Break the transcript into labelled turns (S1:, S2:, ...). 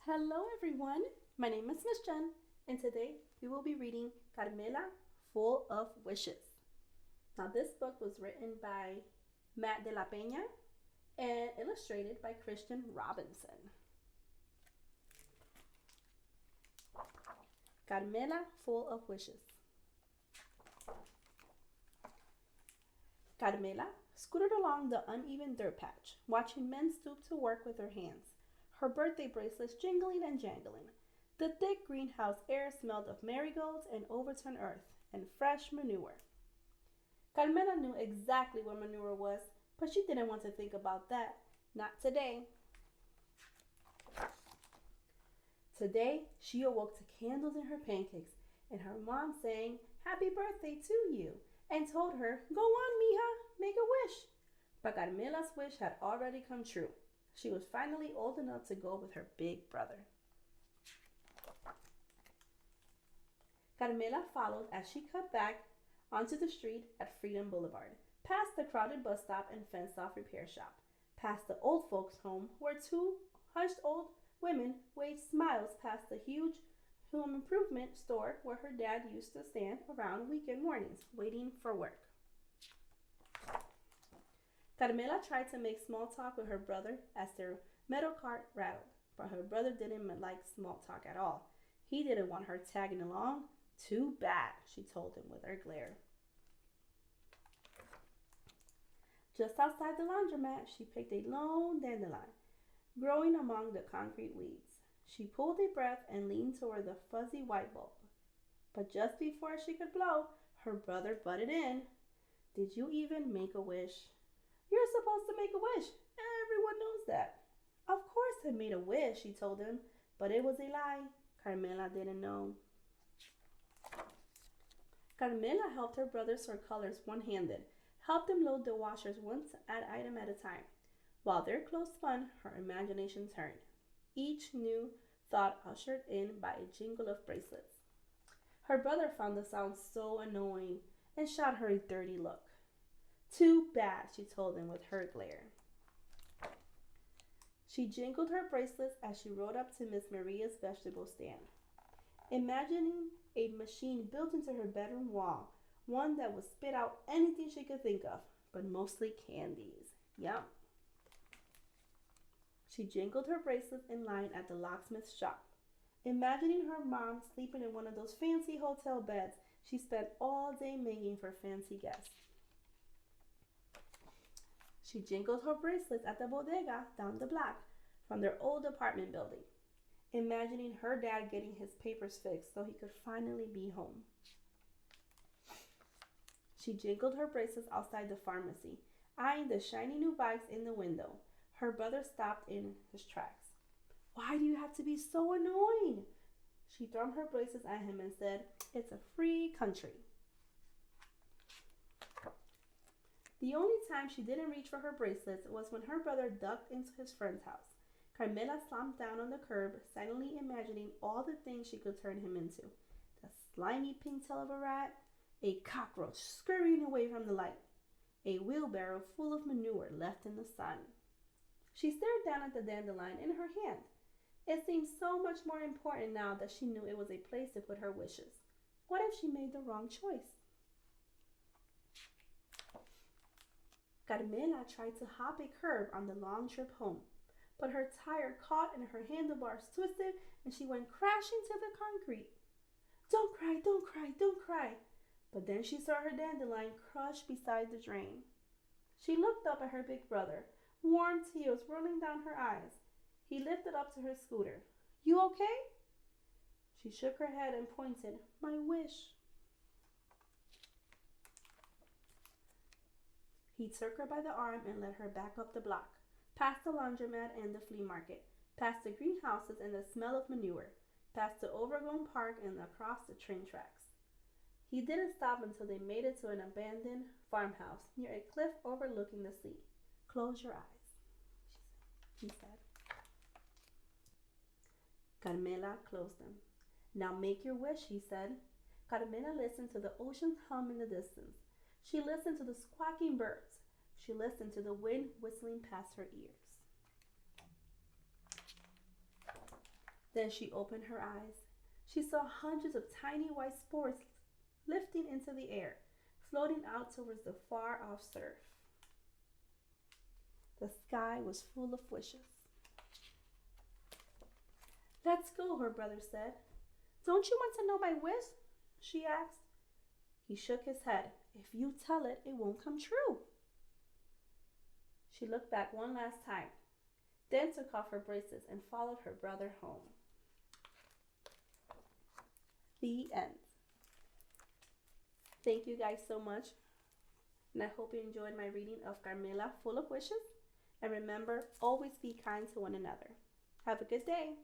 S1: Hello everyone, my name is Miss Jen, and today we will be reading Carmela, Full of Wishes. Now this book was written by Matt de la Peña and illustrated by Christian Robinson. Carmela, Full of Wishes. Carmela scooted along the uneven dirt patch, watching men stoop to work with their hands, her birthday bracelets jingling and jangling. The thick greenhouse air smelled of marigolds and overturned earth and fresh manure. Carmela knew exactly what manure was, but she didn't want to think about that. Not today. Today, she awoke to candles in her pancakes and her mom saying, "Happy birthday to you," and told her, "Go on, mija, make a wish." But Carmela's wish had already come true. She was finally old enough to go with her big brother. Carmela followed as she cut back onto the street at Freedom Boulevard, past the crowded bus stop and fenced-off repair shop, past the old folks' home where two hushed old women waved smiles past the huge home improvement store where her dad used to stand around weekend mornings waiting for work. Carmela tried to make small talk with her brother as their metal cart rattled, but her brother didn't like small talk at all. He didn't want her tagging along. "Too bad," she told him with her glare. Just outside the laundromat, she picked a lone dandelion growing among the concrete weeds. She pulled a breath and leaned toward the fuzzy white bulb. But just before she could blow, her brother butted in. "Did you even make a wish?" "You're supposed to make a wish. Everyone knows that." "Of course I made a wish," she told him, but it was a lie. Carmela didn't know. Carmela helped her brother sort colors one-handed, helped them load the washers one item at a time. While their clothes spun, her imagination turned. Each new thought ushered in by a jingle of bracelets. Her brother found the sound so annoying and shot her a dirty look. "Too bad," she told him with her glare. She jingled her bracelets as she rode up to Miss Maria's vegetable stand, imagining a machine built into her bedroom wall, one that would spit out anything she could think of, but mostly candies. Yum. She jingled her bracelets in line at the locksmith's shop, imagining her mom sleeping in one of those fancy hotel beds she spent all day making for fancy guests. She jingled her bracelets at the bodega down the block from their old apartment building, imagining her dad getting his papers fixed so he could finally be home. She jingled her bracelets outside the pharmacy, eyeing the shiny new bikes in the window. Her brother stopped in his tracks. "Why do you have to be so annoying?" She thrummed her bracelets at him and said, "It's a free country." The only time she didn't reach for her bracelets was when her brother ducked into his friend's house. Carmela slumped down on the curb, silently imagining all the things she could turn him into. The slimy pink tail of a rat, a cockroach scurrying away from the light, a wheelbarrow full of manure left in the sun. She stared down at the dandelion in her hand. It seemed so much more important now that she knew it was a place to put her wishes. What if she made the wrong choice? Carmela tried to hop a curb on the long trip home, but her tire caught and her handlebars twisted and she went crashing to the concrete. "Don't cry, don't cry, don't cry." But then she saw her dandelion crushed beside the drain. She looked up at her big brother, warm tears rolling down her eyes. He lifted up to her scooter. "You okay?" She shook her head and pointed. "My wish." He took her by the arm and led her back up the block, past the laundromat and the flea market, past the greenhouses and the smell of manure, past the overgrown park and across the train tracks. He didn't stop until they made it to an abandoned farmhouse near a cliff overlooking the sea. "Close your eyes," he said. Carmela closed them. "Now make your wish," he said. Carmela listened to the ocean's hum in the distance. She listened to the squawking birds. She listened to the wind whistling past her ears. Then she opened her eyes. She saw hundreds of tiny white spores lifting into the air, floating out towards the far off surf. The sky was full of wishes. Let's go, her brother said. Don't you want to know my wish? She asked. He shook his head. If you tell it, it won't come true. She looked back one last time, then took off her bracelets and followed her brother home. The end. Thank you guys so much, and I hope you enjoyed my reading of Carmela, Full of Wishes. And remember, always be kind to one another. Have a good day.